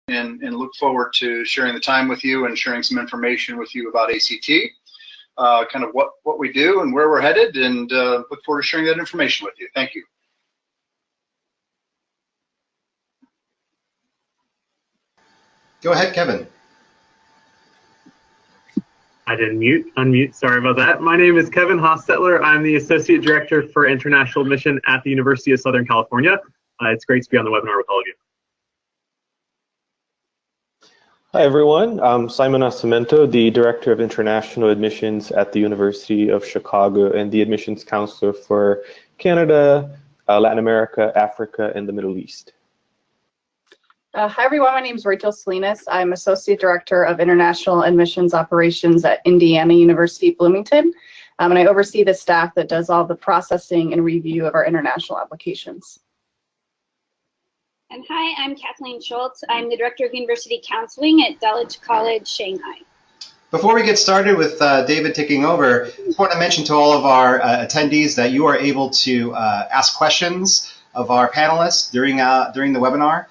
and look forward to sharing the time with you and sharing some information with you about ACT, kind of what we do and where we're headed, and look forward to sharing that information with you. Thank you. Go ahead, Kevin. I didn't unmute, sorry about that. My name is Kevin Hostetler. I'm the Associate Director for International Admission at the University of Southern California. It's great to be on the webinar with all of you. Hi everyone, I'm Simon Nascimento, the Director of International Admissions at the University of Chicago and the Admissions Counselor for Canada, Latin America, Africa, and the Middle East. Hi everyone, my name is Rachel Salinas. I'm Associate Director of International Admissions Operations at Indiana University Bloomington, and I oversee the staff that does all the processing and review of our international applications. And hi, I'm Kathleen Schultz. I'm the Director of University Counseling at Dulwich College, Shanghai. Before we get started with David taking over, I just want to mention to all of our attendees that you are able to ask questions of our panelists during the webinar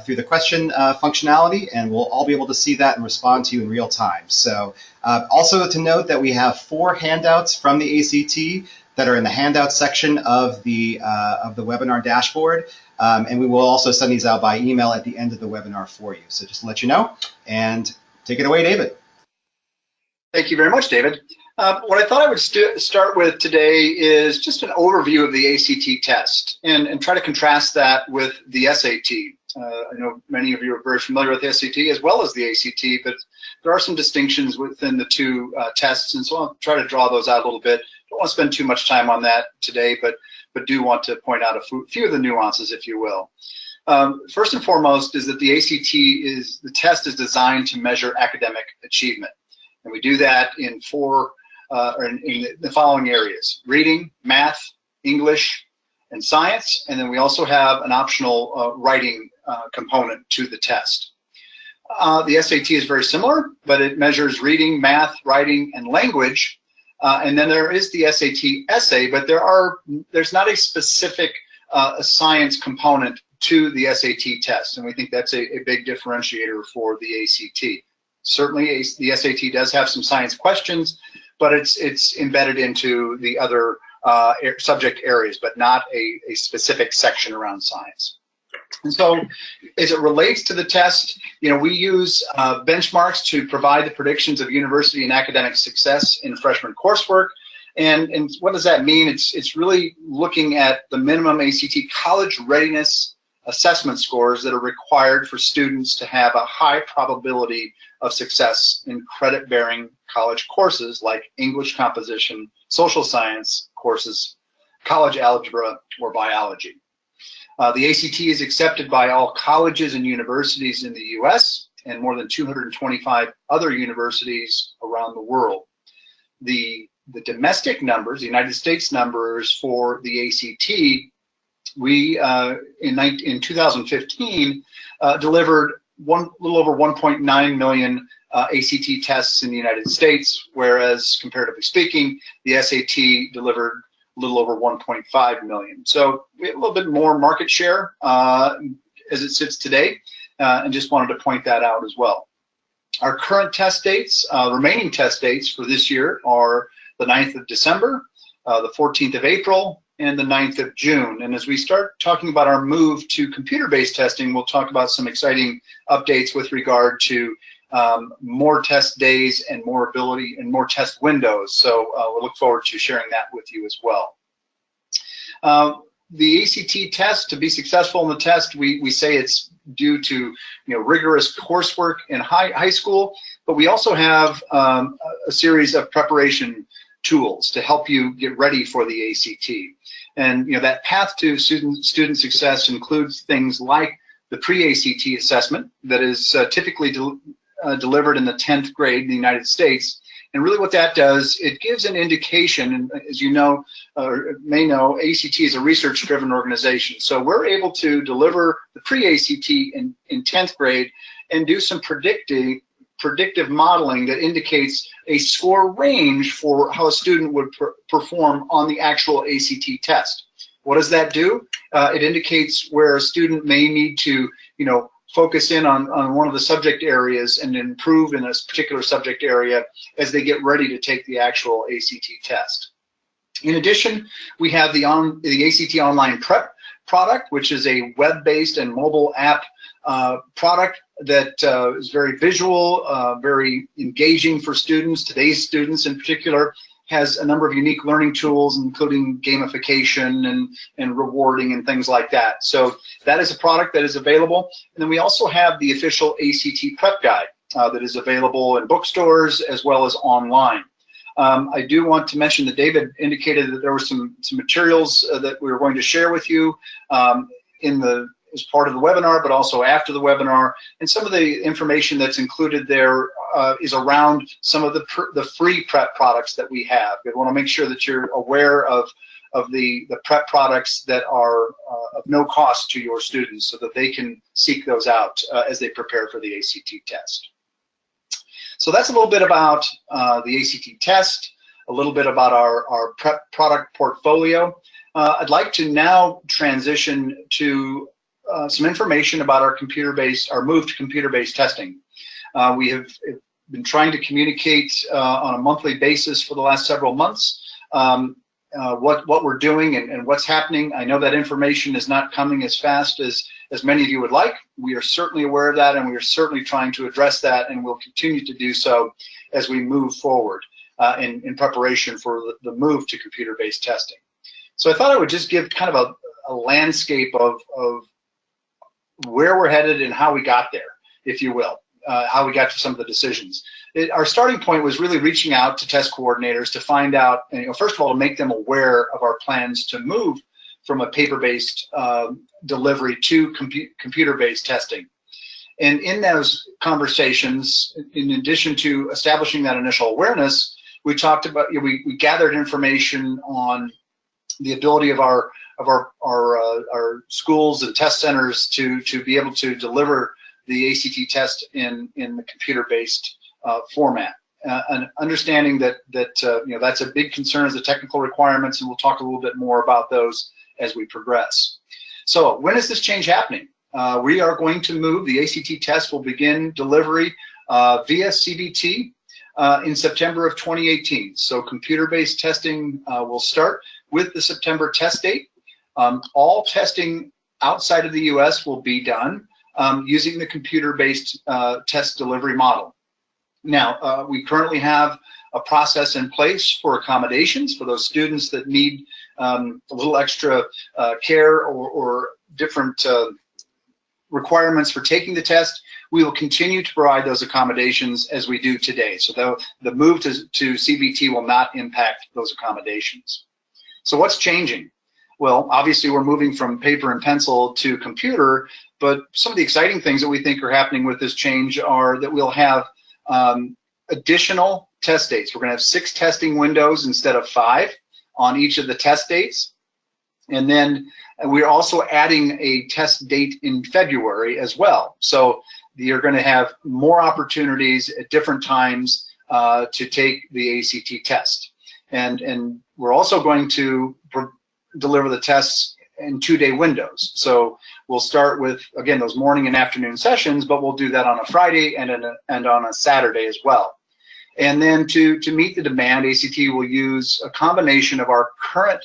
through the question functionality, and we'll all be able to see that and respond to you in real time. So also to note that we have 4 handouts from the ACT that are in the handout section of the webinar dashboard. And we will also send these out by email at the end of the webinar for you. So just to let you know, and take it away, David. Thank you very much, David. What I thought I would start with today is just an overview of the ACT test and try to contrast that with the SAT. I know many of you are very familiar with the SAT as well as the ACT, but there are some distinctions within the two tests, and so I'll try to draw those out a little bit. Don't want to spend too much time on that today, but do want to point out a few of the nuances, if you will. First and foremost is that the ACT test is designed to measure academic achievement, and we do that in in the following areas: reading, math, English, and science, and then we also have an optional writing component to the test. The SAT is very similar, but it measures reading, math, writing, and language. And then there is the SAT essay, but there's not a specific science component to the SAT test, and we think that's a big differentiator for the ACT. Certainly, the SAT does have some science questions, but it's embedded into the other subject areas, but not a specific section around science. And so, as it relates to the test, we use benchmarks to provide the predictions of university and academic success in freshman coursework. And what does that mean? It's really looking at the minimum ACT college readiness assessment scores that are required for students to have a high probability of success in credit-bearing college courses like English composition, social science courses, college algebra, or biology. The ACT is accepted by all colleges and universities in the US and more than 225 other universities around the world. The domestic numbers, the United States numbers for the ACT, we in 2015 delivered a little over 1.9 million ACT tests in the United States, whereas comparatively speaking, the SAT delivered a little over 1.5 million. So we have a little bit more market share as it sits today, and just wanted to point that out as well. Our current test dates, remaining test dates for this year are the 9th of December, the 14th of April, and the 9th of June. And as we start talking about our move to computer-based testing, we'll talk about some exciting updates with regard to more test days and more ability and more test windows. So we'll look forward to sharing that with you as well. The ACT test, to be successful in the test, we say it's due to rigorous coursework in high school, but we also have a series of preparation tools to help you get ready for the ACT. And that path to student success includes things like the pre-ACT assessment that is typically delivered in the 10th grade in the United States. And really what that does, it gives an indication, and as you know, or may know, ACT is a research-driven organization. So we're able to deliver the pre-ACT in 10th grade and do some predictive modeling that indicates a score range for how a student would perform on the actual ACT test. What does that do? It indicates where a student may need to, focus in on one of the subject areas and improve in a particular subject area as they get ready to take the actual ACT test. In addition, we have the ACT Online Prep product, which is a web-based and mobile app product that is very visual, very engaging for students. Today's students in particular has a number of unique learning tools, including gamification and rewarding and things like that. So that is a product that is available. And then we also have the official ACT Prep Guide that is available in bookstores as well as online. I do want to mention that David indicated that there were some materials that we were going to share with you as part of the webinar, but also after the webinar. And some of the information that's included there is around some of the free prep products that we have. We want to make sure that you're aware of the prep products that are of no cost to your students so that they can seek those out as they prepare for the ACT test. So that's a little bit about the ACT test, a little bit about our prep product portfolio. I'd like to now transition to some information about our move to computer-based testing. We have been trying to communicate on a monthly basis for the last several months what we're doing and what's happening. I know that information is not coming as fast as many of you would like. We are certainly aware of that, and we are certainly trying to address that, and we'll continue to do so as we move forward in preparation for the move to computer-based testing. So I thought I would just give kind of a landscape of where we're headed and how we got there, if you will, how we got to some of the decisions. Our starting point was really reaching out to test coordinators to find out, first of all, to make them aware of our plans to move from a paper-based delivery to computer-based testing. And in those conversations, in addition to establishing that initial awareness, we talked about, we gathered information on the ability of our schools and test centers to be able to deliver the ACT test in the computer-based format. And understanding that that's a big concern as the technical requirements, and we'll talk a little bit more about those as we progress. So when is this change happening? We are going to move, the ACT test will begin delivery via CBT in September of 2018. So computer-based testing will start with the September test date. All testing outside of the US will be done using the computer-based test delivery model. Now, we currently have a process in place for accommodations for those students that need a little extra care or different requirements for taking the test. We will continue to provide those accommodations as we do today. So the move to CBT will not impact those accommodations. So what's changing? Well, obviously we're moving from paper and pencil to computer, but some of the exciting things that we think are happening with this change are that we'll have additional test dates. We're going to have 6 testing windows instead of 5 on each of the test dates. And then we're also adding a test date in February as well. So you're going to have more opportunities at different times to take the ACT test. And we're also going to deliver the tests in 2-day windows. So we'll start with, again, those morning and afternoon sessions, but we'll do that on a Friday and on a Saturday as well. And then to meet the demand, ACT will use a combination of our current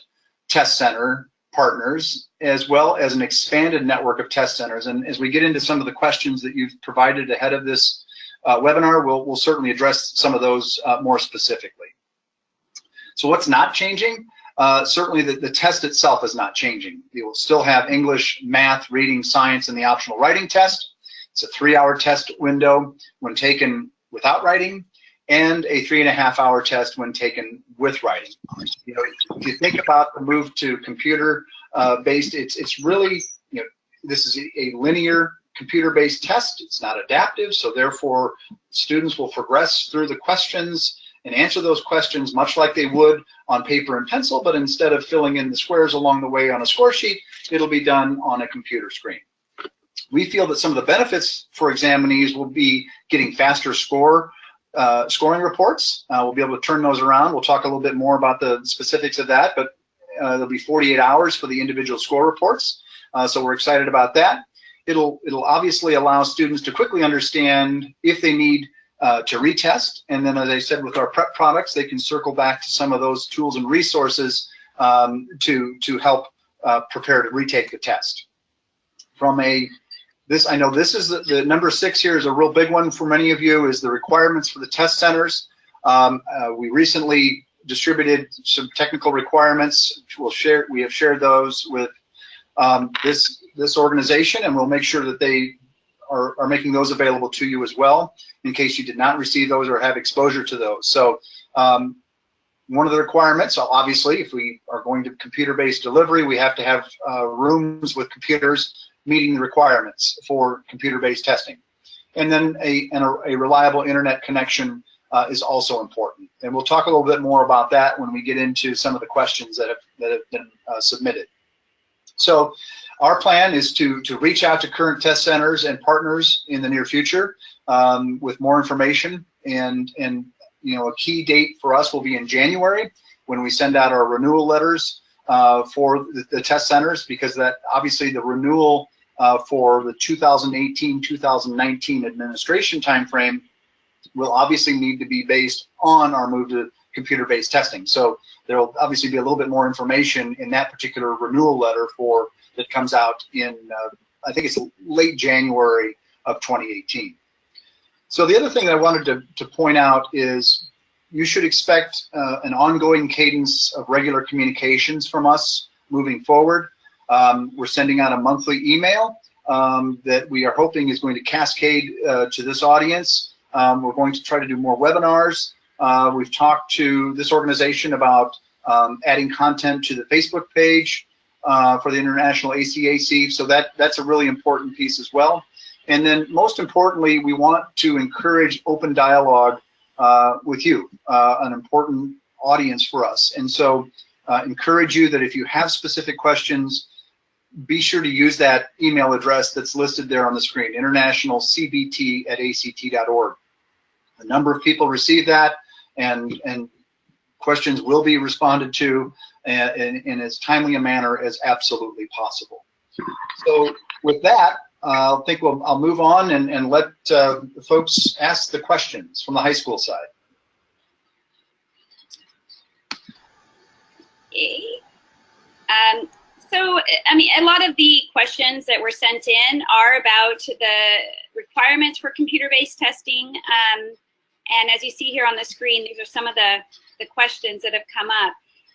test center partners as well as an expanded network of test centers. And as we get into some of the questions that you've provided ahead of this webinar, we'll certainly address some of those more specifically. So what's not changing? Certainly the test itself is not changing. You will still have English, math, reading, science, and the optional writing test. It's a 3-hour test window when taken without writing, and a 3.5-hour test when taken with writing. If you think about the move to computer-based, it's really, this is a linear computer-based test. It's not adaptive, so therefore students will progress through the questions and answer those questions much like they would on paper and pencil, but instead of filling in the squares along the way on a score sheet, it'll be done on a computer screen. We feel that some of the benefits for examinees will be getting faster scoring reports. We'll be able to turn those around. We'll talk a little bit more about the specifics of that, but there'll be 48 hours for the individual score reports. So we're excited about that. it'll obviously allow students to quickly understand if they need to retest, and then, as I said, with our prep products, they can circle back to some of those tools and resources to help prepare to retake the test. I know this is the number 6 here is a real big one for many of you, is the requirements for the test centers. We recently distributed some technical requirements. We have shared those with this organization, and we'll make sure that they are making those available to you as well, in case you did not receive those or have exposure to those. So one of the requirements, obviously, if we are going to computer-based delivery, we have to have rooms with computers meeting the requirements for computer-based testing. And then a reliable internet connection is also important. And we'll talk a little bit more about that when we get into some of the questions that have been submitted. So our plan is to reach out to current test centers and partners in the near future with more information. And a key date for us will be in January, when we send out our renewal letters for the test centers, because that obviously the renewal for the 2018-2019 administration timeframe will obviously need to be based on our move to computer-based testing. So there will obviously be a little bit more information in that particular renewal letter that comes out in, I think it's late January of 2018. So the other thing that I wanted to point out is you should expect an ongoing cadence of regular communications from us moving forward. We're sending out a monthly email that we are hoping is going to cascade to this audience. We're going to try to do more webinars. We've talked to this organization about adding content to the Facebook page for the International ACAC, so that's a really important piece as well. And then most importantly, we want to encourage open dialogue with you, an important audience for us. And so encourage you that if you have specific questions, be sure to use that email address that's listed there on the screen, internationalcbt@act.org. A number of people receive that, and questions will be responded to in as timely a manner as absolutely possible. So with that, I think I'll move on and let the folks ask the questions from the high school side. Okay. So, I mean, a lot of the questions that were sent in are about the requirements for computer-based testing. And as you see here on the screen, these are some of the questions that have come up.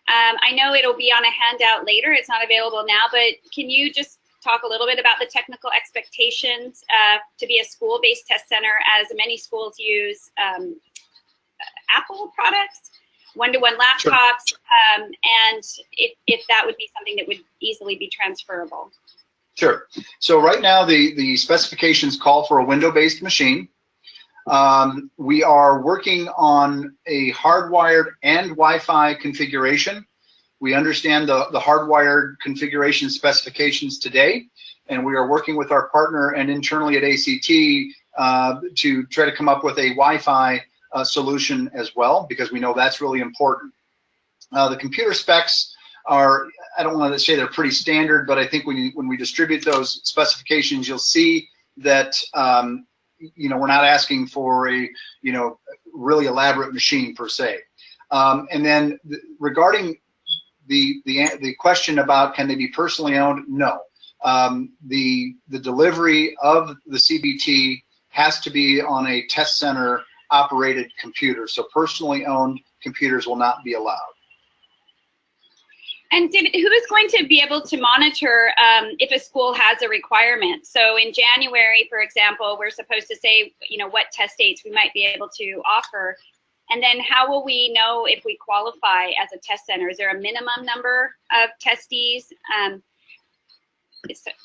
I know it'll be on a handout later. It's not available now, but can you just talk a little bit about the technical expectations to be a school-based test center, as many schools use Apple products, one-to-one laptops, Sure. And if that would be something that would easily be transferable. Sure. So right now the specifications call for a window-based machine. We are working on a hardwired and Wi-Fi configuration. We understand the hardwired configuration specifications today, and we are working with our partner and internally at ACT to try to come up with a Wi-Fi solution as well, because we know that's really important. The computer specs are, I don't want to say they're pretty standard, but I think when we distribute those specifications, you'll see that we're not asking for a really elaborate machine per se. And then regarding the question about can they be personally owned, no. The delivery of the CBT has to be on a test center operated computer, so personally owned computers will not be allowed. And David, who is going to be able to monitor if a school has a requirement? So in January, for example, we're supposed to say, what test dates we might be able to offer. And then how will we know if we qualify as a test center? Is there a minimum number of testees?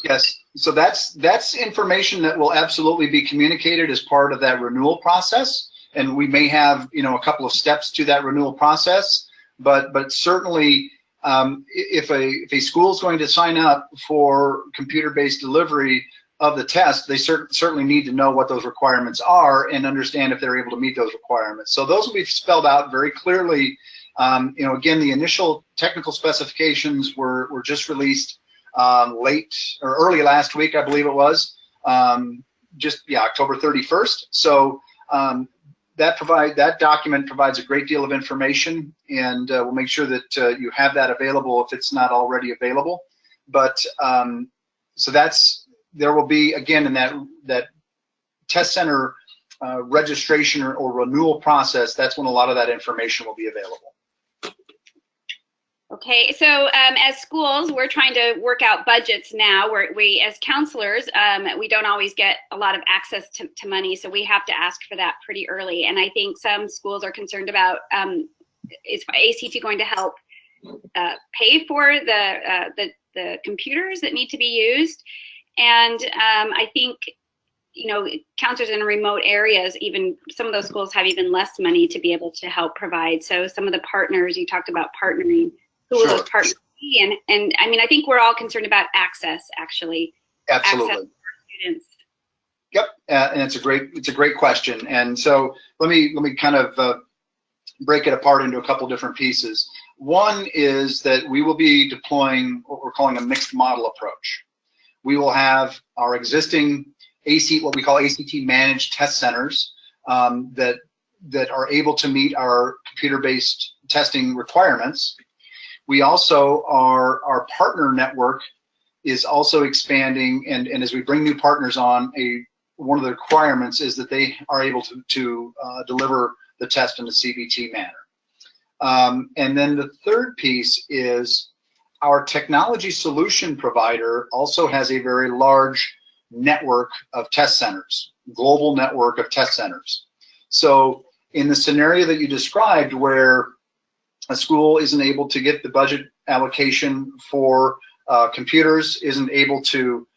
Yes, so that's information that will absolutely be communicated as part of that renewal process. And we may have, a couple of steps to that renewal process, but certainly if a school is going to sign up for computer-based delivery of the test, they certainly need to know what those requirements are and understand if they're able to meet those requirements. So those will be spelled out very clearly. Again, the initial technical specifications were just released late or early last week, I believe it was, October 31st. So that document provides a great deal of information, and we'll make sure that you have that available if it's not already available. But so there will be, again, in that test center registration or renewal process, that's when a lot of that information will be available. Okay, so as schools, we're trying to work out budgets now. We as counselors, we don't always get a lot of access to money, so we have to ask for that pretty early. And I think some schools are concerned about, is ACT going to help pay for the computers that need to be used? And I think, you know, counselors in remote areas, even some of those schools have even less money to be able to help provide. So some of the partners, you talked about partnering, who will those partners be? And I mean, I think we're all concerned about access, actually. Absolutely. Access to our students. Yep, and it's a great question. And so let me kind of break it apart into a couple different pieces. One is that we will be deploying what we're calling a mixed model approach. We will have our existing what we call ACT managed test centers that are able to meet our computer-based testing requirements. We also our partner network is also expanding, and as we bring new partners on, one of the requirements is that they are able to deliver the test in a CBT manner. And then the third piece is our technology solution provider also has a very large network of test centers, global network of test centers. So in the scenario that you described, where a school isn't able to get the budget allocation for computers, isn't able to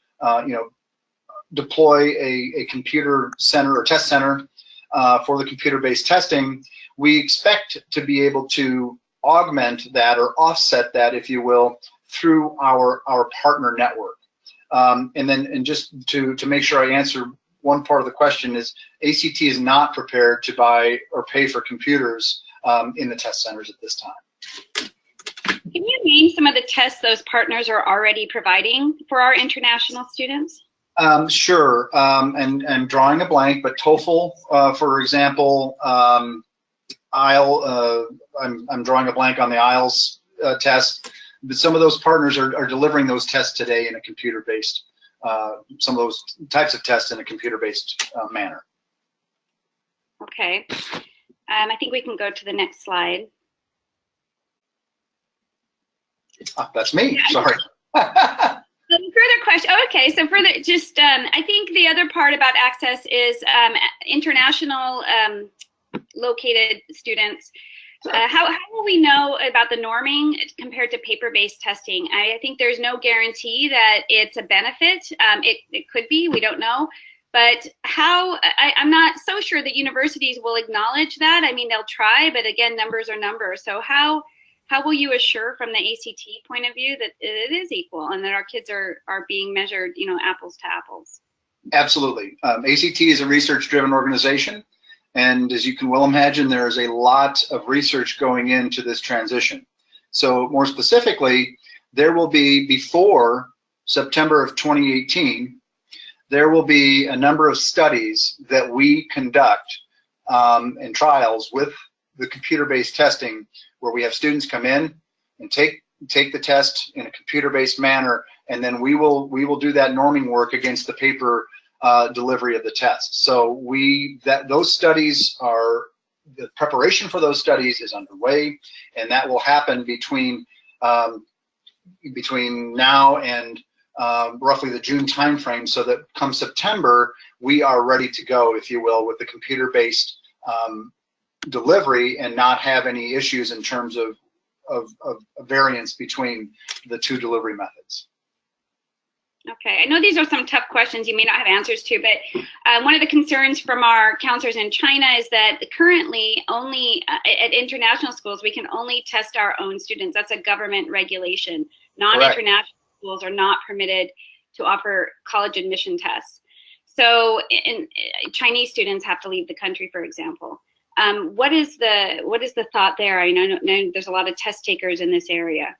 deploy a computer center or test center for the computer-based testing, we expect to be able to augment that or offset that, if you will, through our partner network. And just to make sure I answer one part of the question, is ACT is not prepared to buy or pay for computers in the test centers at this time. Can you name some of the tests those partners are already providing for our international students? Sure, and drawing a blank, but TOEFL, for example, I'm drawing a blank on the IELTS test, but some of those partners are delivering those tests today in a computer-based, some of those types of tests in a computer-based manner. Okay, I think we can go to the next slide. That's me, sorry. Further question. Oh, okay, so further, just I think the other part about access is international located students. How will we know about the norming compared to paper-based testing? I think there's no guarantee that it's a benefit. It could be, we don't know. But I'm not so sure that universities will acknowledge that. I mean, they'll try, but again, numbers are numbers. So how will you assure from the ACT point of view that it is equal and that our kids are being measured, you know, apples to apples? Absolutely. ACT is a research-driven organization, and as you can well imagine, there is a lot of research going into this transition. So more specifically, there will be, before September of 2018, there will be a number of studies that we conduct and trials with the computer-based testing, where we have students come in and take the test in a computer-based manner, and then we will do that norming work against the paper delivery of the test. So those studies are, the preparation for those studies is underway, and that will happen between now and roughly the June timeframe, so that come September we are ready to go, if you will, with the computer-based delivery and not have any issues in terms of variance between the two delivery methods. Okay, I know these are some tough questions you may not have answers to, but one of the concerns from our counselors in China is that currently only at international schools we can only test our own students. That's a government regulation. Non-international schools are not permitted to offer college admission tests. So Chinese students have to leave the country, for example. What is the thought there? I know there's a lot of test takers in this area.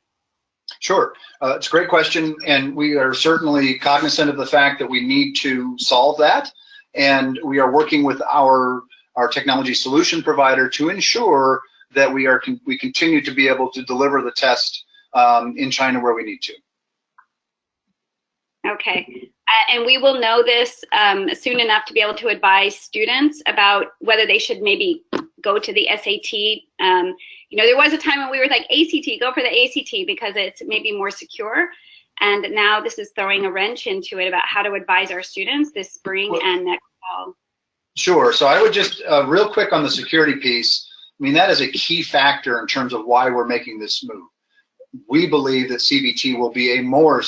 Sure. It's a great question, and we are certainly cognizant of the fact that we need to solve that, and we are working with our technology solution provider to ensure that we continue to be able to deliver the test in China where we need to. Okay, and we will know this soon enough to be able to advise students about whether they should maybe go to the SAT. You know, there was a time when we were like, ACT, go for the ACT because it's maybe more secure. And now this is throwing a wrench into it about how to advise our students this spring and next fall. Sure. So I would just real quick on the security piece. I mean, that is a key factor in terms of why we're making this move. We believe that CBT will be a more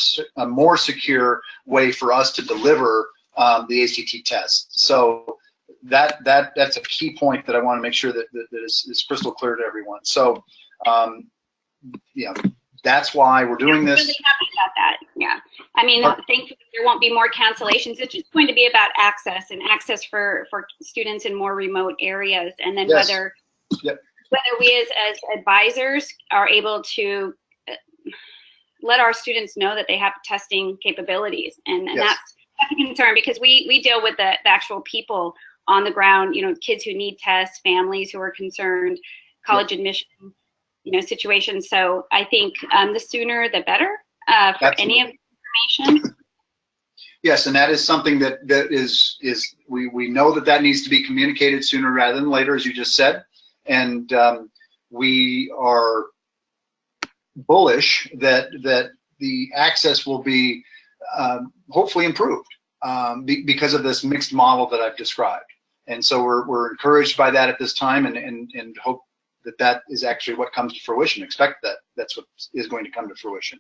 secure way for us to deliver the ACT test. So that's a key point that I want to make sure that is crystal clear to everyone. So yeah, that's why we're doing this. I'm really happy about that. Yeah, I mean, thankfully there won't be more cancellations. It's just going to be about access and access for students in more remote areas, and then Yes. whether Yep. we as advisors are able to let our students know that they have testing capabilities, and Yes. that's a concern because we deal with the actual people on the ground, you know, kids who need tests, families who are concerned, college admission, you know, situations. So I think the sooner the better for Absolutely. any of the information. Yes, and that is something that we know that needs to be communicated sooner rather than later, as you just said, and we are bullish that the access will be hopefully improved because of this mixed model that I've described. And so we're encouraged by that at this time, and hope that is actually what comes to fruition. Expect that's what is going to come to fruition.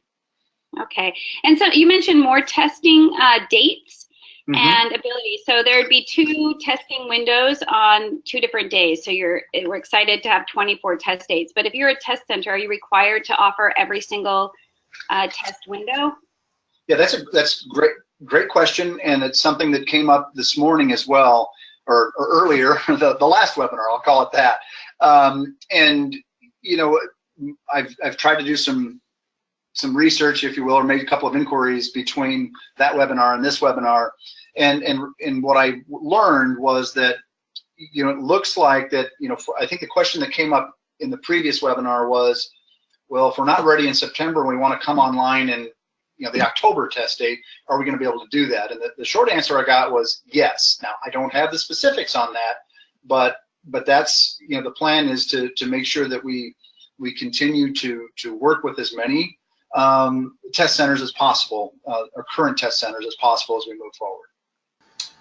Okay, and so you mentioned more testing dates Mm-hmm. and abilities. So there'd be 2 testing windows on 2 different days. So we're excited to have 24 test dates. But if you're a test center, are you required to offer every single test window? Yeah, that's great question, and it's something that came up this morning as well, or earlier, the last webinar, I'll call it that. And you know, I've tried to do some research, if you will, or made a couple of inquiries between that webinar and this webinar, and what I learned was that, you know, it looks like that, you know, I think the question that came up in the previous webinar was, well, if we're not ready in September and we want to come online in, you know, the October test date, are we going to be able to do that? And the short answer I got was yes. Now, I don't have the specifics on that, but that's, you know, the plan is to make sure that we continue to work with as many test centers as possible, or current test centers as possible as we move forward.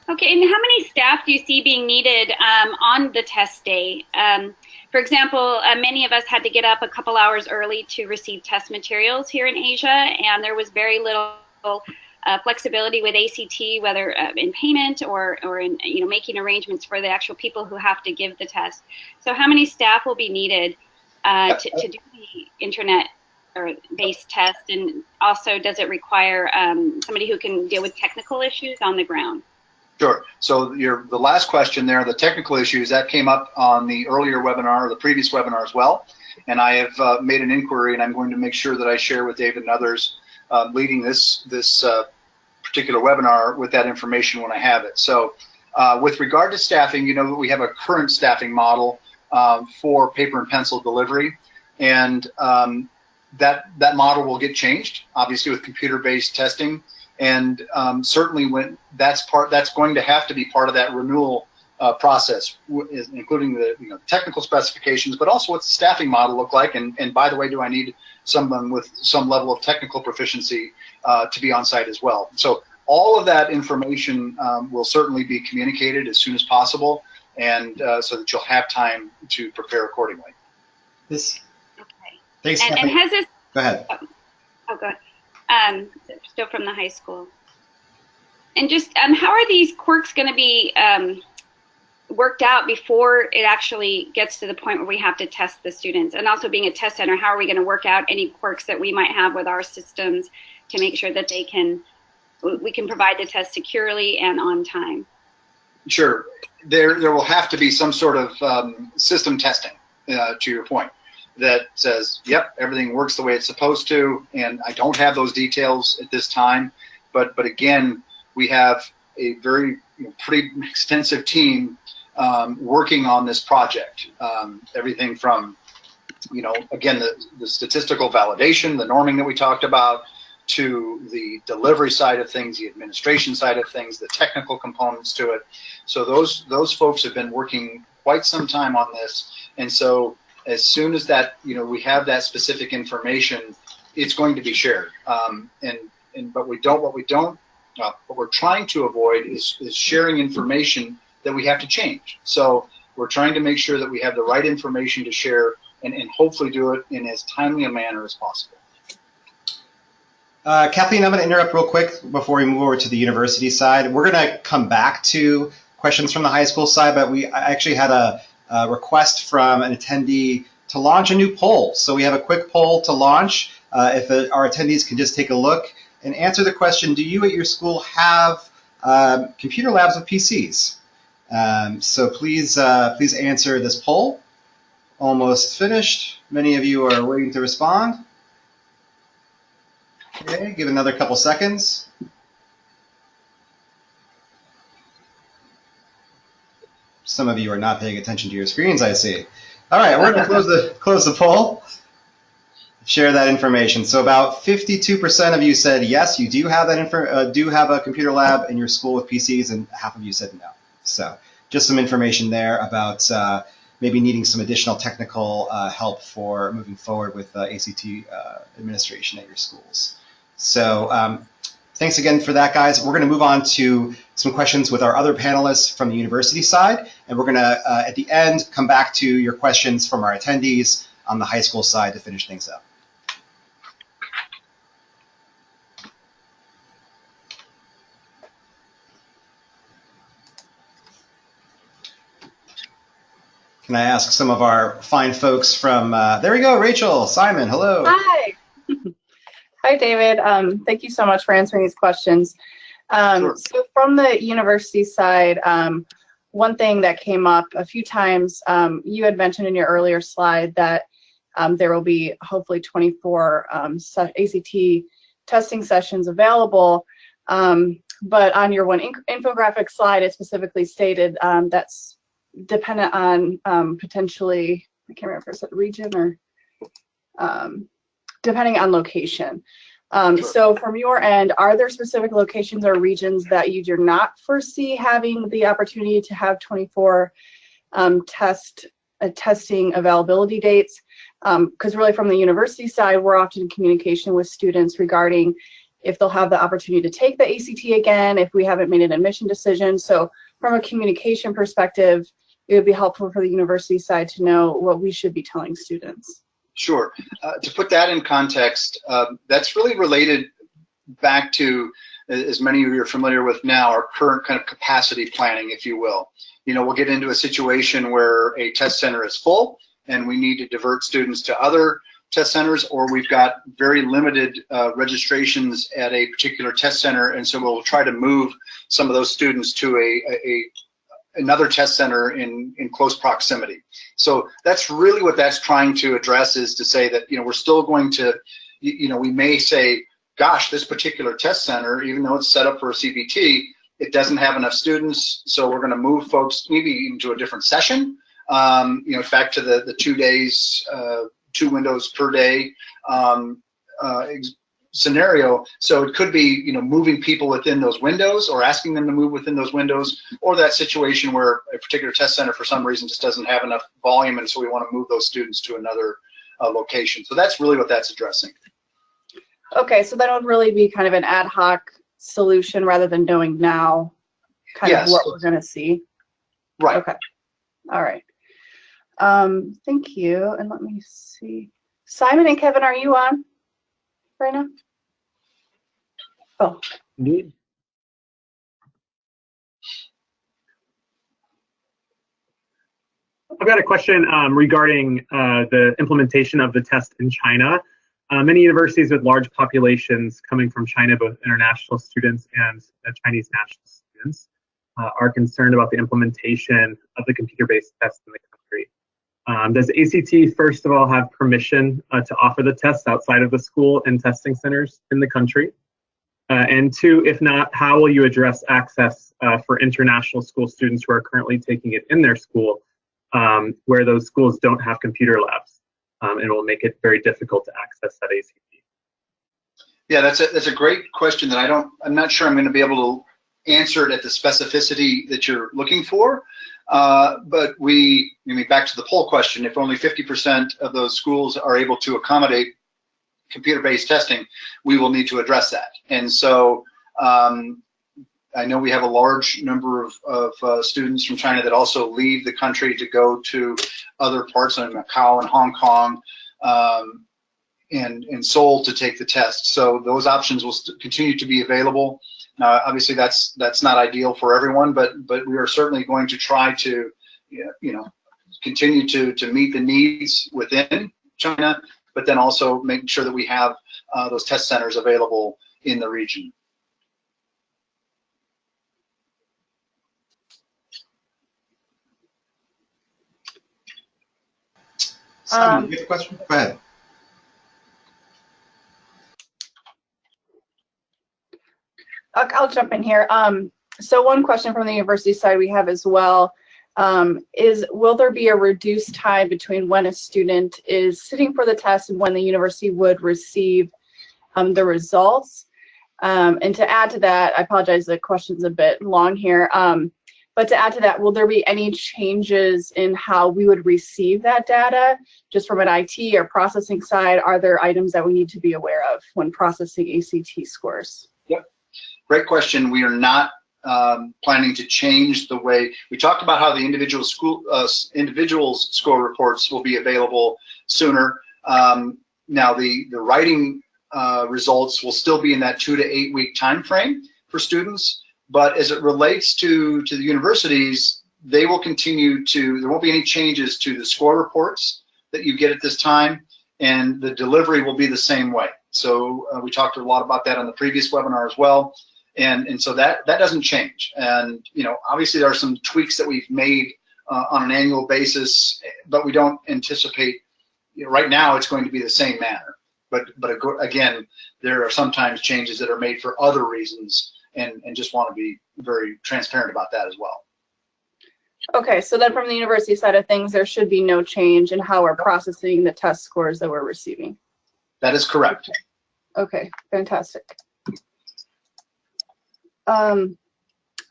Okay, and how many staff do you see being needed on the test day? For example, many of us had to get up a couple hours early to receive test materials here in Asia, and there was very little flexibility with ACT, whether in payment or in, you know, making arrangements for the actual people who have to give the test. So how many staff will be needed to do the internet or based test, and also does it require somebody who can deal with technical issues on the ground? Sure. So the last question there, the technical issues, that came up on the earlier webinar, or the previous webinar as well. And I have made an inquiry, and I'm going to make sure that I share with David and others leading this particular webinar with that information when I have it. So with regard to staffing, you know, we have a current staffing model for paper and pencil delivery, and that model will get changed, obviously, with computer-based testing. And certainly when that's going to have to be part of that renewal process, including the, you know, technical specifications, but also what's the staffing model look like, and by the way, do I need someone with some level of technical proficiency to be on site as well? So all of that information will certainly be communicated as soon as possible, and so that you'll have time to prepare accordingly. This. Okay. Thanks. And has this? Go ahead. Oh, go ahead. Still from the high school. And just how are these quirks going to be worked out before it actually gets to the point where we have to test the students? And also, being a test center, how are we going to work out any quirks that we might have with our systems to make sure that we can provide the test securely and on time? Sure. There will have to be some sort of system testing, to your point. that says, yep, everything works the way it's supposed to, and I don't have those details at this time. But again, we have a very pretty extensive team working on this project. Everything from, again, the statistical validation, the norming that we talked about, to the delivery side of things, the administration side of things, the technical components to it. So those folks have been working quite some time on this, and so as soon as that we have that specific information, it's going to be shared. But what we're trying to avoid is sharing information that we have to change. So we're trying to make sure that we have the right information to share, and hopefully do it in as timely a manner as possible. Kathleen, I'm going to interrupt real quick before we move over to the university side. We're going to come back to questions from the high school side, but I actually had a request from an attendee to launch a new poll. So we have a quick poll to launch. If our attendees can just take a look and answer the question, do you at your school have computer labs with PCs? So please answer this poll. Almost finished. Many of you are waiting to respond. Okay, give another couple seconds. Some of you are not paying attention to your screens, I see. All right, we're going to close the poll. Share that information. So about 52% of you said yes, you do have that do have a computer lab in your school with PCs, and half of you said no. So just some information there about maybe needing some additional technical help for moving forward with ACT administration at your schools. So thanks again for that, guys. We're going to move on to some questions with our other panelists from the university side, and we're going to, at the end, come back to your questions from our attendees on the high school side to finish things up. Can I ask some of our fine folks from, there we go, Rachel, Simon, hello. Hi. Hi, David. Thank you so much for answering these questions. Sure. So from the university side, one thing that came up a few times, you had mentioned in your earlier slide that there will be hopefully 24 ACT testing sessions available, but on your one infographic slide, it specifically stated that's dependent on potentially, I can't remember if it's a region or depending on location. Sure. So from your end, are there specific locations or regions that you do not foresee having the opportunity to have 24 testing availability dates? Because really from the university side, we're often in communication with students regarding if they'll have the opportunity to take the ACT again, if we haven't made an admission decision. So from a communication perspective, it would be helpful for the university side to know what we should be telling students. Sure. To put that in context, that's really related back to, as many of you are familiar with now, our current kind of capacity planning, if you will. We'll get into a situation where a test center is full and we need to divert students to other test centers, or we've got very limited registrations at a particular test center, and so we'll try to move some of those students to another test center in close proximity. So that's really what that's trying to address, is to say that we're still going to, we may say, gosh, this particular test center, even though it's set up for a CBT, it doesn't have enough students, so we're going to move folks maybe into a different session. Back to the 2 days, 2 windows per day scenario. So it could be, moving people within those windows, or asking them to move within those windows, or that situation where a particular test center for some reason just doesn't have enough volume, and so we want to move those students to another location. So that's really what that's addressing. Okay, so that would really be kind of an ad hoc solution rather than knowing now kind of what we're going to see. Right. Okay. All right. Thank you. And let me see. Simon and Kevin, are you on right now? Oh. Indeed. I've got a question regarding the implementation of the test in China. Many universities with large populations coming from China, both international students and Chinese national students, are concerned about the implementation of the computer-based test in the country. Does ACT, first of all, have permission to offer the tests outside of the school and testing centers in the country? And two, if not, how will you address access for international school students who are currently taking it in their school, where those schools don't have computer labs, and will make it very difficult to access that ACT? Yeah, that's a great question that I'm not sure I'm going to be able to answer it at the specificity that you're looking for. But back to the poll question, if only 50% of those schools are able to accommodate computer-based testing, we will need to address that. And so I know we have a large number of students from China that also leave the country to go to other parts of Macau and Hong Kong and Seoul to take the test. So those options will continue to be available. Now, obviously, that's not ideal for everyone, but we are certainly going to try to, continue to meet the needs within China, but then also make sure that we have those test centers available in the region. Simon, you have a question? Go ahead. I'll jump in here. So one question from the university side we have as well is, will there be a reduced time between when a student is sitting for the test and when the university would receive the results? And to add to that, I apologize, the question's a bit long here, but to add to that, will there be any changes in how we would receive that data, just from an IT or processing side? Are there items that we need to be aware of when processing ACT scores? Yep. Great question. We are not planning to change the way we talked about how the individuals score reports will be available sooner. Now the writing results will still be in that 2 to 8 week time frame for students, but as it relates to the universities, they will continue to, there won't be any changes to the score reports that you get at this time, and the delivery will be the same way. So we talked a lot about that on the previous webinar as well. And so that doesn't change. And, obviously there are some tweaks that we've made on an annual basis, but we don't anticipate, right now it's going to be the same manner. But again, there are sometimes changes that are made for other reasons, and just want to be very transparent about that as well. Okay, so then from the university side of things, there should be no change in how we're processing the test scores that we're receiving. That is correct. Okay, fantastic. Are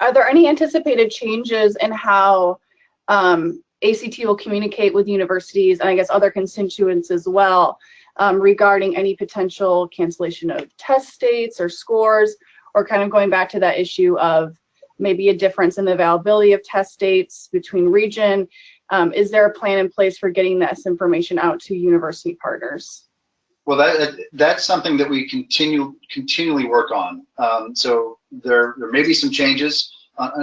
there any anticipated changes in how ACT will communicate with universities and I guess other constituents as well regarding any potential cancellation of test dates or scores, or kind of going back to that issue of maybe a difference in the availability of test dates between region? Is there a plan in place for getting this information out to university partners? Well, that's something that we continually work on. So there may be some changes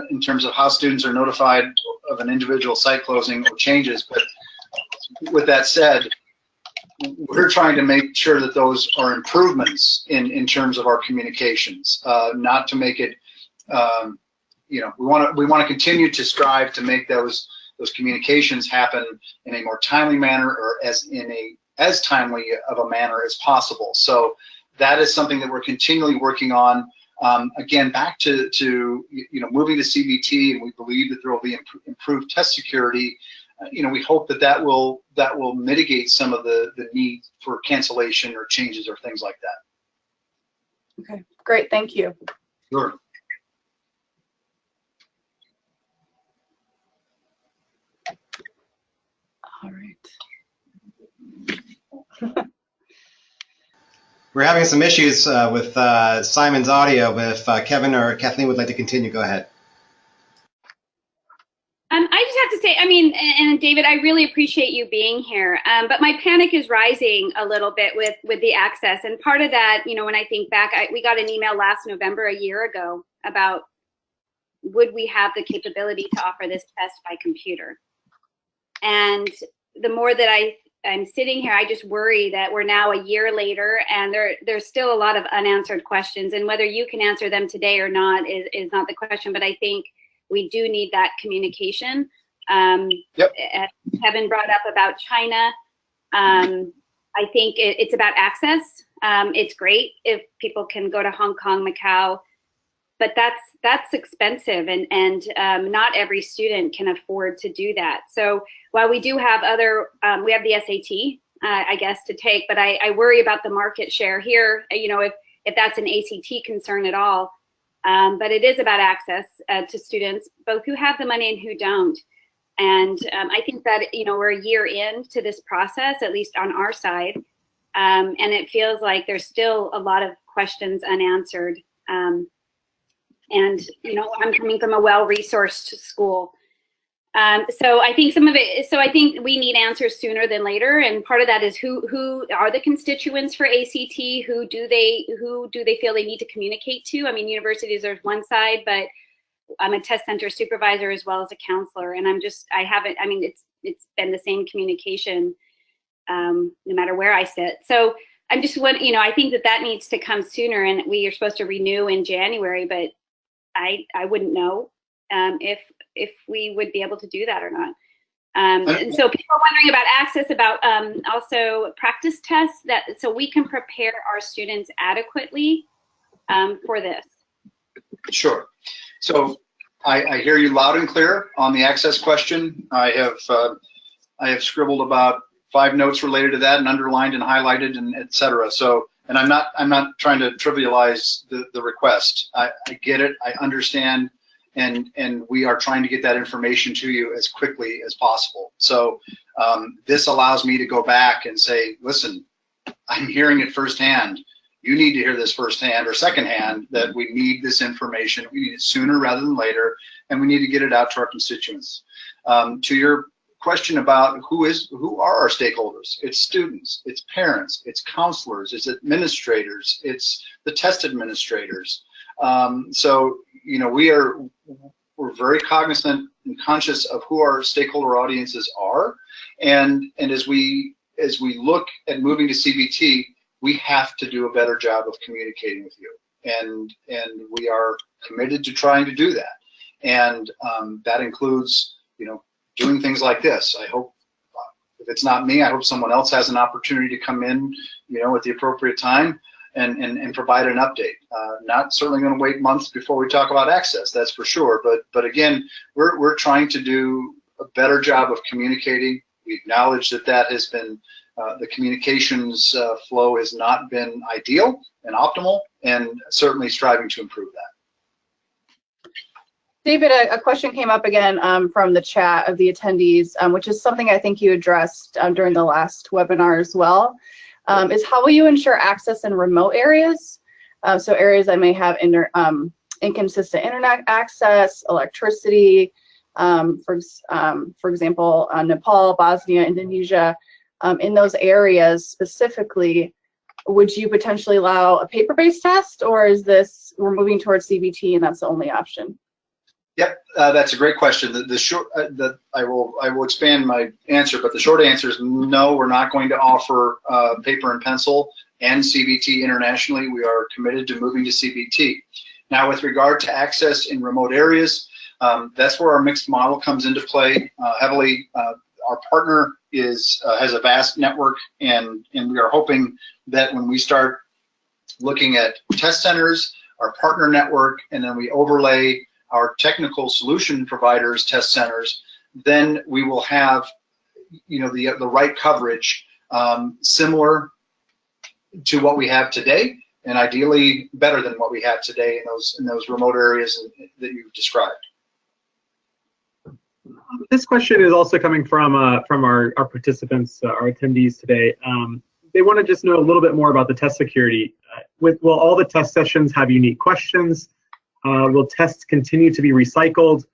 in terms of how students are notified of an individual site closing or changes, but with that said, we're trying to make sure that those are improvements in terms of our communications, not to make it, we want to continue to strive to make those communications happen in a more timely manner, or as timely of a manner as possible. So that is something that we're continually working on. Again, back to moving to CBT, and we believe that there will be improved test security. We hope that will mitigate some of the need for cancellation or changes or things like that. Okay, great, thank you. Sure. All right. We're having some issues with Simon's audio, but if Kevin or Kathleen would like to continue, go ahead. I just have to say, and David, I really appreciate you being here, but my panic is rising a little bit with the access. And part of that, when I think back, we got an email last November, a year ago, about would we have the capability to offer this test by computer? And the more that I'm sitting here, I just worry that we're now a year later and there's still a lot of unanswered questions, and whether you can answer them today or not is not the question, but I think we do need that communication Yep. As Kevin brought up about China, I think it's about access. It's great if people can go to Hong Kong, Macau, but that's expensive, and not every student can afford to do that. So while we do have we have the SAT, I guess, to take, but I worry about the market share here, if that's an ACT concern at all. But it is about access to students, both who have the money and who don't. And I think that, we're a year into this process, at least on our side, and it feels like there's still a lot of questions unanswered. And, I'm coming from a well-resourced school. So I think I think we need answers sooner than later. And part of that is who are the constituents for ACT? Who do they feel they need to communicate to? I mean, universities are one side, but I'm a test center supervisor as well as a counselor. And it's been the same communication, no matter where I sit. So I'm just I think that needs to come sooner, and we are supposed to renew in January, but I wouldn't know if we would be able to do that or not. And so people are wondering about access, about also practice tests, so we can prepare our students adequately for this. Sure. So I hear you loud and clear on the access question. I have scribbled about 5 notes related to that and underlined and highlighted and et cetera. So, and I'm not trying to trivialize the request. I get it. I understand. And we are trying to get that information to you as quickly as possible. So this allows me to go back and say, listen, I'm hearing it firsthand. You need to hear this firsthand or secondhand, that we need this information. We need it sooner rather than later, and we need to get it out to our constituents. To your question about who are our stakeholders, it's students, it's parents, it's counselors, it's administrators, it's the test administrators. So we're very cognizant and conscious of who our stakeholder audiences are, and as we look at moving to CBT, we have to do a better job of communicating with you, and we are committed to trying to do that, and that includes doing things like this. I hope, if it's not me, I hope someone else has an opportunity to come in at the appropriate time and provide an update. Not certainly going to wait months before we talk about access, that's for sure, but again, we're trying to do a better job of communicating. We acknowledge that has been the communications flow has not been ideal and optimal, and certainly striving to improve that. David, a question came up again from the chat of the attendees, which is something I think you addressed during the last webinar as well, is how will you ensure access in remote areas? So areas that may have inconsistent internet access, electricity, for example, Nepal, Bosnia, Indonesia. In those areas specifically, would you potentially allow a paper-based test, or is this we're moving towards CBT and that's the only option? Yep, that's a great question. I will expand my answer, but the short answer is no. We're not going to offer paper and pencil and CBT internationally. We are committed to moving to CBT. Now, with regard to access in remote areas, that's where our mixed model comes into play heavily. Our partner has a vast network, and we are hoping that when we start looking at test centers, our partner network, and then we overlay our technical solution providers test centers, then we will have the right coverage similar to what we have today, and ideally better than what we have today in those remote areas that you've described. This question is also coming from our participants, our attendees today. They want to just know a little bit more about the test security. Will all the test sessions have unique questions? Will tests continue to be recycled?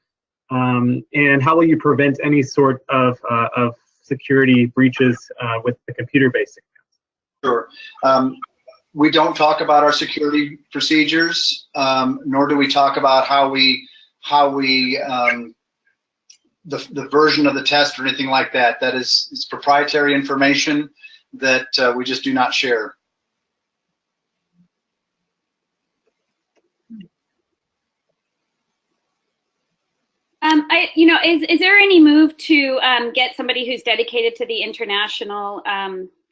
And how will you prevent any sort of security breaches with the computer-based exams? Sure. We don't talk about our security procedures, nor do we talk about the version of the test or anything like that. That is proprietary information that we just do not share. Is there any move to get somebody who's dedicated to the international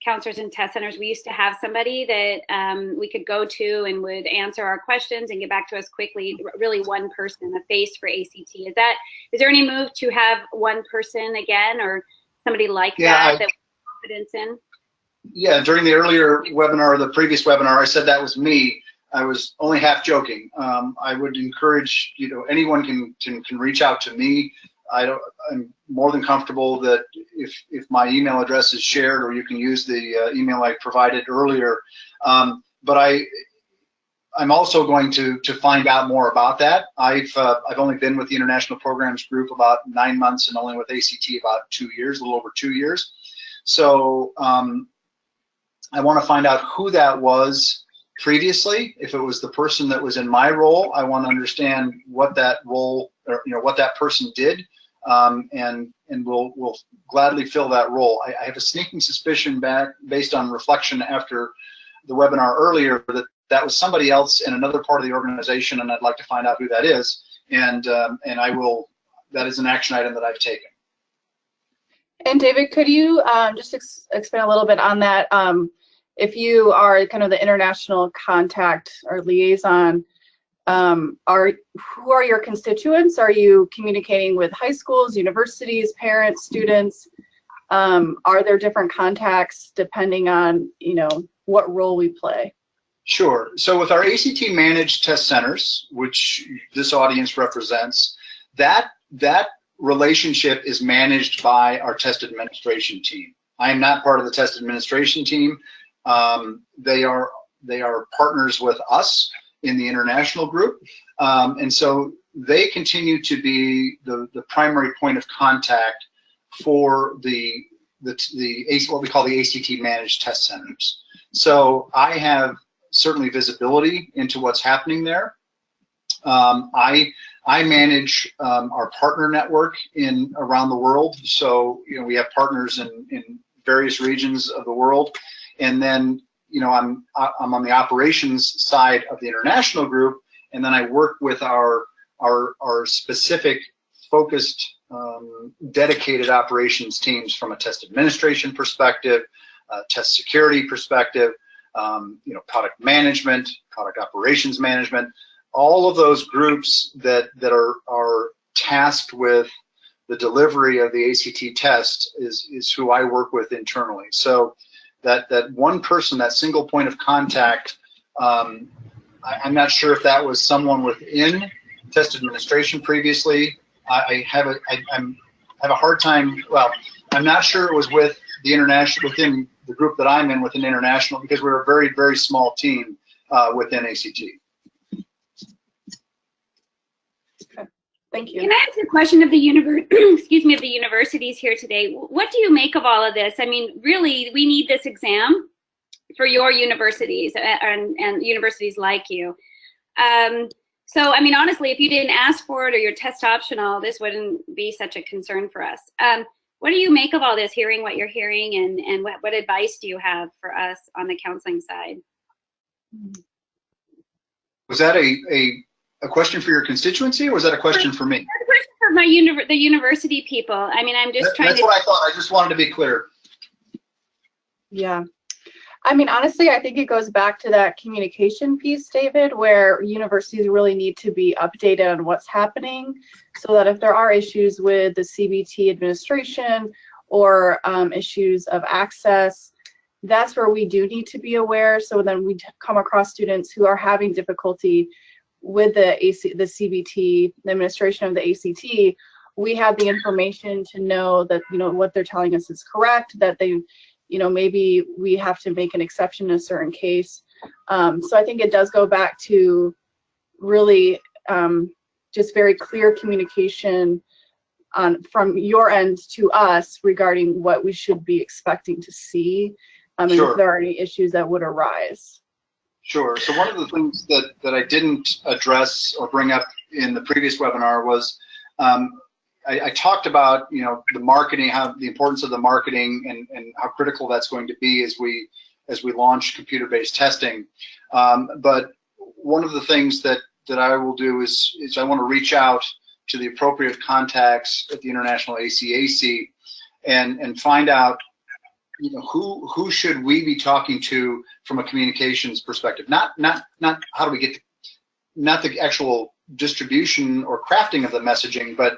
counselors and test centers? We used to have somebody that we could go to and would answer our questions and get back to us quickly. Really, one person, a face for ACT. Is there any move to have one person again, or somebody like that we have confidence in? Yeah, during the earlier webinar, the previous webinar, I said that was me. I was only half joking. I would encourage, anyone can reach out to me. I'm more than comfortable that if my email address is shared, or you can use the email I provided earlier. But I'm also going to find out more about that. I've only been with the International Programs Group about 9 months, and only with ACT about 2 years, a little over 2 years. So I want to find out who that was previously. If it was the person that was in my role, I want to understand what that role, or what that person did, and we'll gladly fill that role. I have a sneaking suspicion, based on reflection after the webinar earlier, that was somebody else in another part of the organization, and I'd like to find out who that is, and I will. That is an action item that I've taken. And David, could you just expand a little bit on that? If you are kind of the international contact or liaison, who are your constituents? Are you communicating with high schools, universities, parents, students? Are there different contacts depending on what role we play? Sure. So with our ACT managed test centers, which this audience represents, that relationship is managed by our test administration team. I am not part of the test administration team. They are partners with us in the international group, and so they continue to be the primary point of contact for what we call the ACT managed test centers. So I have certainly visibility into what's happening there. I manage our partner network around the world. So we have partners in various regions of the world, and then I'm on the operations side of the international group, and then I work with our specific focused dedicated operations teams from a test administration perspective, test security perspective, product management, product operations management. All of those groups that are tasked with the delivery of the ACT test is who I work with internally. So that one person, that single point of contact, I'm not sure if that was someone within test administration previously. I have a hard time. Well, I'm not sure it was with the international, within the group that I'm in within international, because we're a very, very small team within ACT. Thank you. Can I ask a question of the universities here today? What do you make of all of this? I mean, really, we need this exam for your universities and universities like you. So, I mean, honestly, if you didn't ask for it or you're test optional, this wouldn't be such a concern for us. What do you make of all this, hearing what you're hearing, and what advice do you have for us on the counseling side? Was that a question for your constituency, or was that a question for me? That's a question for the university people. I mean, I'm just trying to... That's what I thought. I just wanted to be clear. Yeah. I mean, honestly, I think it goes back to that communication piece, David, where universities really need to be updated on what's happening, so that if there are issues with the CBT administration or issues of access, that's where we do need to be aware. So then we come across students who are having difficulty with the CBT, the administration of the ACT, we have the information to know that what they're telling us is correct, that they maybe we have to make an exception in a certain case. So I think it does go back to really just very clear communication from your end to us regarding what we should be expecting to see, and if there are any issues that would arise. Sure. So one of the things that I didn't address or bring up in the previous webinar was I talked about the marketing, how the importance of the marketing and how critical that's going to be as we launch computer-based testing. But one of the things that I will do is I want to reach out to the appropriate contacts at the International ACAC and find out, you know, who should we be talking to from a communications perspective. Not how do we get, not the actual distribution or crafting of the messaging, but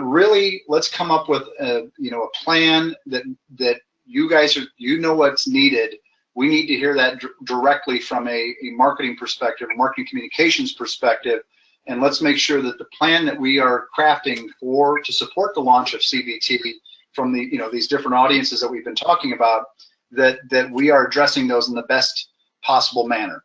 really let's come up with a, you know, a plan that you guys are, you know, what's needed. We need to hear that directly from a marketing perspective, a marketing communications perspective, and let's make sure that the plan that we are crafting to support the launch of CBT from the, you know, these different audiences that we've been talking about, that we are addressing those in the best possible manner.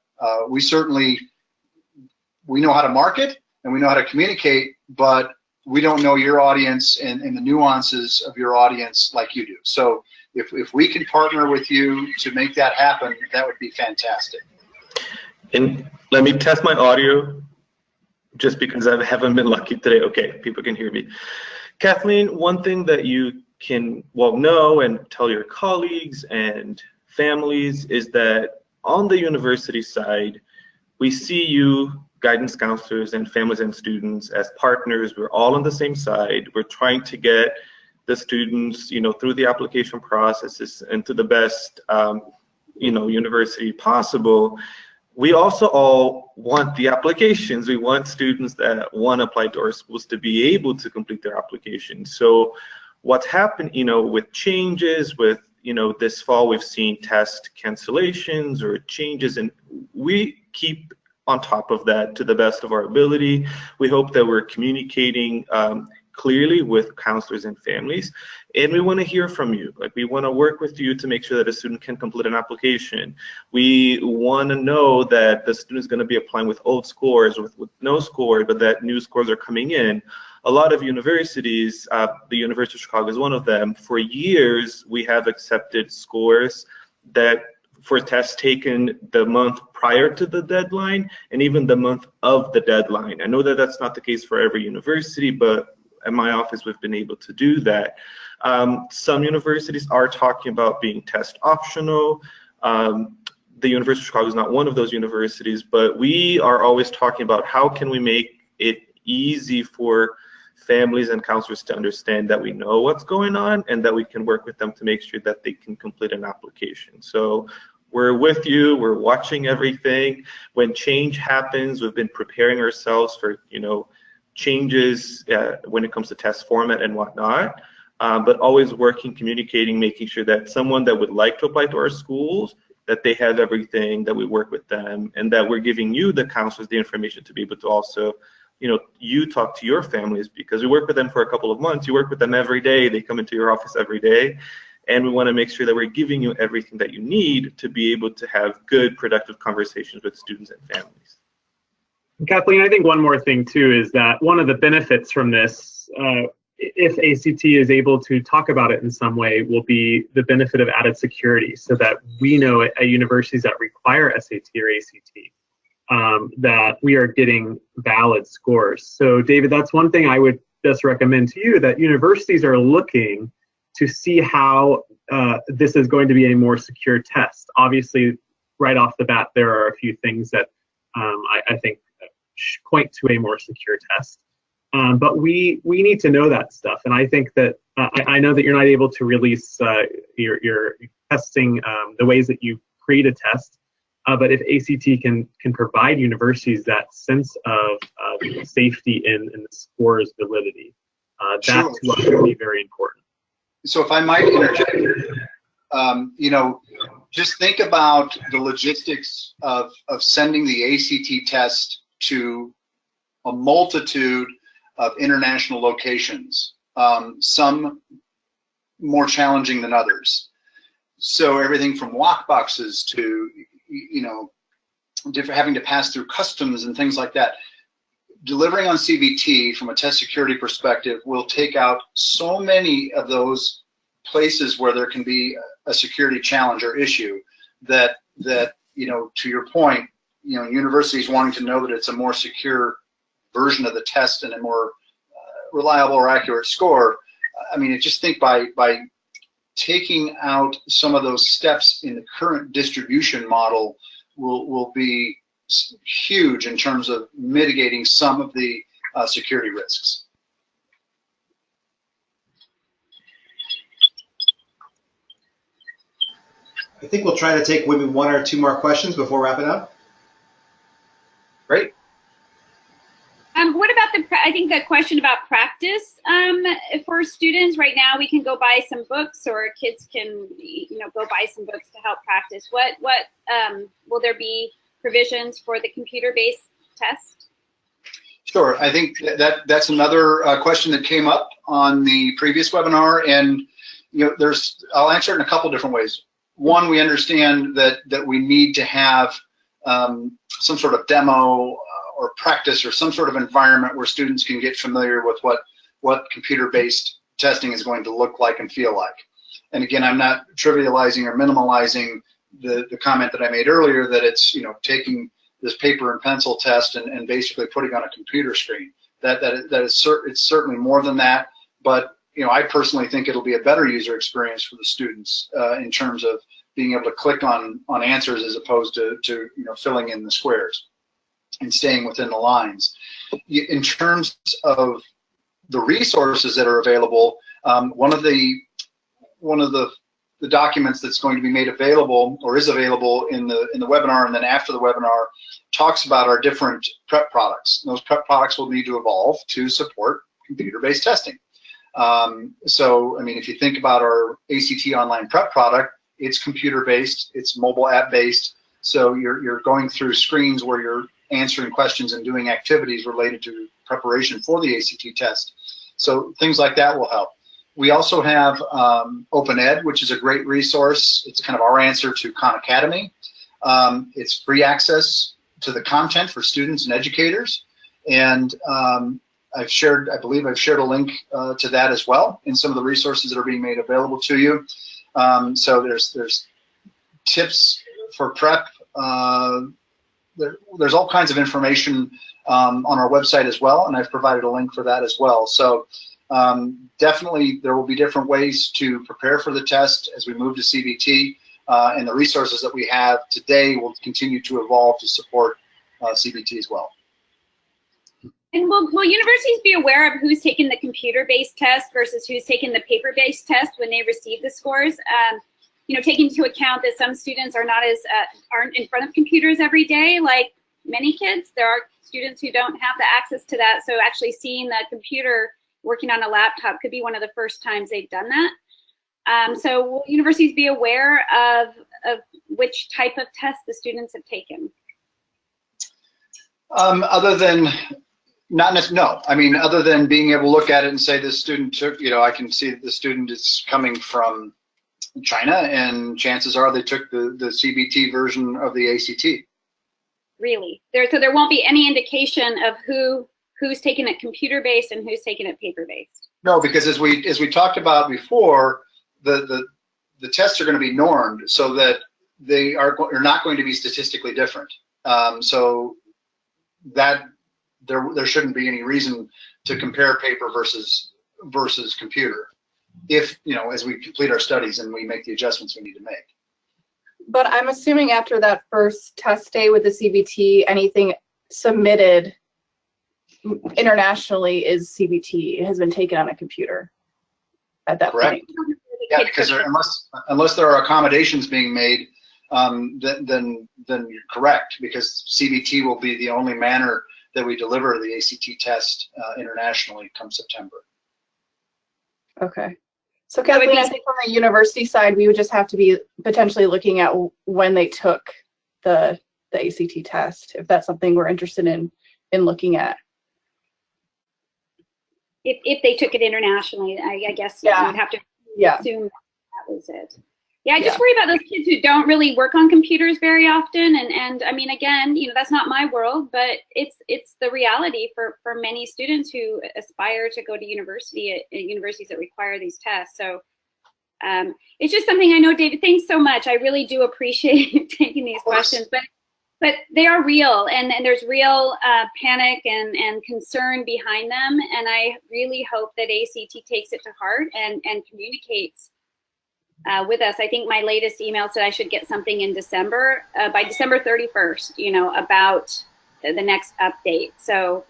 We know how to market and we know how to communicate, but we don't know your audience and the nuances of your audience like you do. So if we can partner with you to make that happen, that would be fantastic. And let me test my audio, just because I haven't been lucky today. Okay, people can hear me. Kathleen, one thing that you can know and tell your colleagues and families is that on the university side, we see you, guidance counselors and families and students, as partners. We're all on the same side. We're trying to get the students, you know, through the application processes and to the best, you know, university possible. We also all want the applications. We want students that want to apply to our schools to be able to complete their application. So what's happened, you know, with changes, with, you know, this fall we've seen test cancellations or changes, and we keep on top of that to the best of our ability. We hope that we're communicating clearly with counselors and families, and we want to hear from you. Like, we want to work with you to make sure that a student can complete an application. We want to know that the student is going to be applying with old scores, with no score, but that new scores are coming in. A lot of universities, the University of Chicago is one of them, for years we have accepted scores that for tests taken the month prior to the deadline and even the month of the deadline. I know that that's not the case for every university, but at my office we've been able to do that. Some universities are talking about being test optional. The University of Chicago is not one of those universities, but we are always talking about how can we make it easy for families and counselors to understand that we know what's going on and that we can work with them to make sure that they can complete an application. So we're with you, we're watching everything. When change happens, we've been preparing ourselves for, you know, changes when it comes to test format and whatnot, but always working, communicating, making sure that someone that would like to apply to our schools, that they have everything, that we work with them, and that we're giving you, the counselors, the information to be able to also, you know, you talk to your families, because we work with them for a couple of months. You work with them every day. They come into your office every day. And we want to make sure that we're giving you everything that you need to be able to have good, productive conversations with students and families. Kathleen, I think one more thing too is that one of the benefits from this, if ACT is able to talk about it in some way, will be the benefit of added security, so that we know at universities that require SAT or ACT, that we are getting valid scores. So David, that's one thing I would just recommend to you, that universities are looking to see how this is going to be a more secure test. Obviously, right off the bat, there are a few things that I think point to a more secure test. But we need to know that stuff. And I think that, I know that you're not able to release your testing, the ways that you create a test, but if ACT can provide universities that sense of safety in the score's validity, that's what would be very important. So if I might interject, you know, just think about the logistics of sending the ACT test to a multitude of international locations, some more challenging than others. So everything from walk boxes to, you know, having to pass through customs and things like that. Delivering on CBT from a test security perspective will take out so many of those places where there can be a security challenge or issue that you know, to your point, you know, universities wanting to know that it's a more secure version of the test and a more reliable or accurate score. I mean, just think by taking out some of those steps in the current distribution model will be huge in terms of mitigating some of the security risks. I think we'll try to take maybe one or two more questions before wrapping up. Great. What about I think the question about practice for students right now, we can go buy some books, or kids can, go buy some books to help practice. What will there be provisions for the computer-based test? Sure. I think that's another question that came up on the previous webinar, and I'll answer it in a couple different ways. One, we understand that we need to have some sort of demo or practice or some sort of environment where students can get familiar with what computer-based testing is going to look like and feel like. And again, I'm not trivializing or minimalizing the comment that I made earlier that it's taking this paper and pencil test and basically putting on a computer screen. It's certainly more than that, but I personally think it'll be a better user experience for the students in terms of being able to click on answers as opposed to filling in the squares and staying within the lines. In terms of the resources that are available, one of the documents that's going to be made available or is available in the webinar and then after the webinar talks about our different prep products. Those prep products will need to evolve to support computer-based testing. So, I mean, if you think about our ACT online prep product, it's computer-based, it's mobile app-based, so you're going through screens where you're answering questions and doing activities related to preparation for the ACT test. So things like that will help. We also have Open Ed, which is a great resource. It's kind of our answer to Khan Academy. It's free access to the content for students and educators, and I believe I've shared a link to that as well in some of the resources that are being made available to you. So there's tips for prep. There's all kinds of information on our website as well, and I've provided a link for that as well. So definitely there will be different ways to prepare for the test as we move to CBT, and the resources that we have today will continue to evolve to support CBT as well. And will universities be aware of who's taking the computer-based test versus who's taking the paper-based test when they receive the scores? Taking into account that some students aren't in front of computers every day, like many kids. There are students who don't have the access to that, so actually seeing the computer working on a laptop could be one of the first times they've done that. So will universities be aware of which type of test the students have taken? Other than no. I mean, other than being able to look at it and say this student took, I can see that the student is coming from China, and chances are they took the CBT version of the ACT. Really? So there won't be any indication of who's taking it computer-based and who's taking it paper-based? No, because as we talked about before, the tests are going to be normed so that they are not going to be statistically different. So that there shouldn't be any reason to compare paper versus computer if, as we complete our studies and we make the adjustments we need to make. But I'm assuming after that first test day with the CBT, anything submitted internationally is CBT. It has been taken on a computer at that point. Yeah, because unless there are accommodations being made, then you're correct, because CBT will be the only manner that we deliver the ACT test internationally come September. Okay. So Kathleen, I think from the university side, we would just have to be potentially looking at when they took the ACT test, if that's something we're interested in looking at. If they took it internationally, I guess you would have to assume that was it. Yeah, I just worry about those kids who don't really work on computers very often, and I mean, again, that's not my world, but it's the reality for many students who aspire to go to university at universities that require these tests. So it's just something I know, David. Thanks so much. I really do appreciate taking these questions, but they are real, and there's real panic and concern behind them, and I really hope that ACT takes it to heart and communicates with us. I think my latest email said I should get something in December, by December 31st, about the next update. So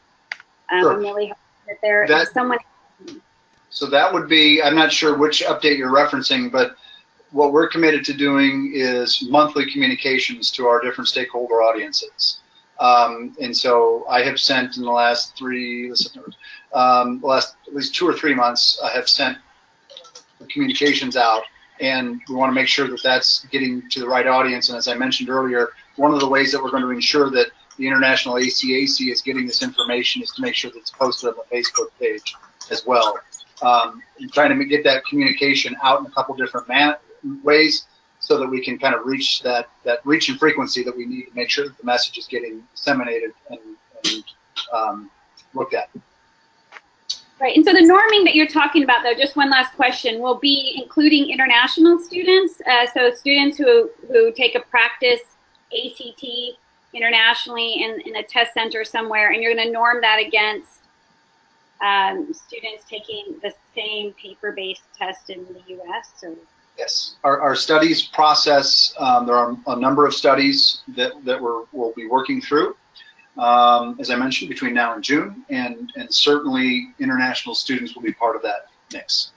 Sure. I'm really hoping that there That- is someone. So that would be, I'm not sure which update you're referencing, but what we're committed to doing is monthly communications to our different stakeholder audiences. And so I have sent in the last last at least 2 or 3 months, I have sent communications out, and we want to make sure that that's getting to the right audience. And as I mentioned earlier, one of the ways that we're going to ensure that the International ACAC is getting this information is to make sure that it's posted on the Facebook page as well. And trying to get that communication out in a couple different ways so that we can kind of reach that reach and frequency that we need to make sure that the message is getting disseminated and looked at. Right, and so the norming that you're talking about, though, just one last question, will be including international students, so students who take a practice ACT internationally in a test center somewhere, and you're going to norm that against students taking the same paper-based test in the U.S. Or? Yes, our studies process, there are a number of studies that we'll be working through, as I mentioned, between now and June, and certainly international students will be part of that mix.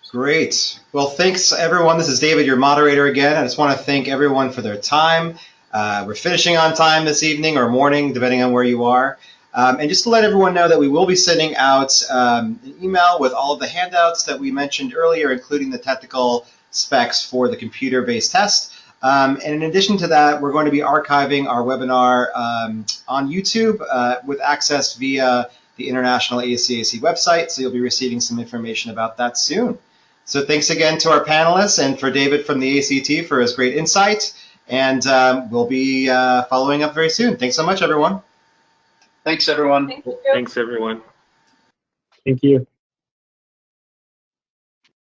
Great. Well, thanks, everyone. This is David, your moderator again. I just want to thank everyone for their time. We're finishing on time this evening or morning, depending on where you are. And just to let everyone know that we will be sending out an email with all of the handouts that we mentioned earlier, including the technical specs for the computer-based test. And in addition to that, we're going to be archiving our webinar on YouTube with access via the International ACAC website, so you'll be receiving some information about that soon. So thanks again to our panelists and for David from the ACT for his great insight, and we'll be following up very soon. Thanks so much, everyone. Thanks, everyone. Thank you. Thanks, everyone. Thank you.